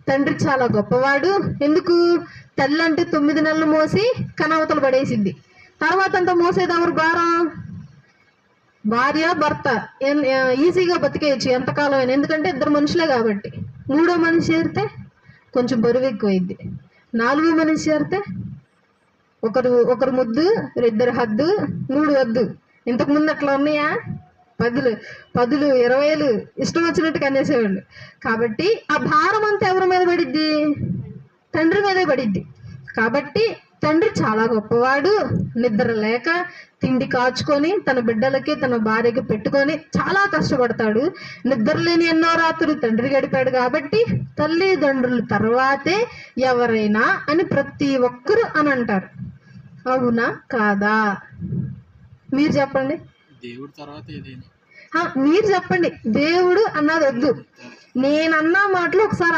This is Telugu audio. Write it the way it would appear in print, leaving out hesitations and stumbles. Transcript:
తండ్రి చాలా గొప్పవాడు. ఎందుకు? తల్లి అంటే 9 నెలలు మోసి కనవతలు పడేసింది. తర్వాత అంతా మోసేది ఎవరు భారం? భార్య భర్త. ఈజీగా బతికేయచ్చు ఎంతకాలం అయినా, ఎందుకంటే ఇద్దరు మనుషులే కాబట్టి. 3వ మనిషి చేరితే కొంచెం బరువు ఎక్కువైద్ది. 4వ మనిషి చేరితే ఒకరు ముద్దు, 2 హద్దు, 3 వద్దు. ఇంతకు ముందు అట్లా ఉన్నాయా? 10లు 20లు ఇష్టం వచ్చినట్టు కనేసేవాళ్ళు. కాబట్టి ఆ భారం అంతా ఎవరి మీద పడిద్ది? తండ్రి మీదే పడిద్ది. కాబట్టి తండ్రి చాలా గొప్పవాడు. నిద్ర లేక తిండి కాచుకొని తన బిడ్డలకి తన భార్యకి పెట్టుకొని చాలా కష్టపడతాడు. నిద్ర లేని ఎన్నో రాత్రులు తండ్రి గడిపాడు. కాబట్టి తల్లిదండ్రుల తర్వాతే ఎవరైనా అని ప్రతి ఒక్కరు అని అంటారు. అవునా కాదా? మీరు చెప్పండి. దేవుడు తర్వాత ఏదైనా మీరు చెప్పండి. దేవుడు అన్నది వద్దు, నేనన్నా మాటలు ఒకసారి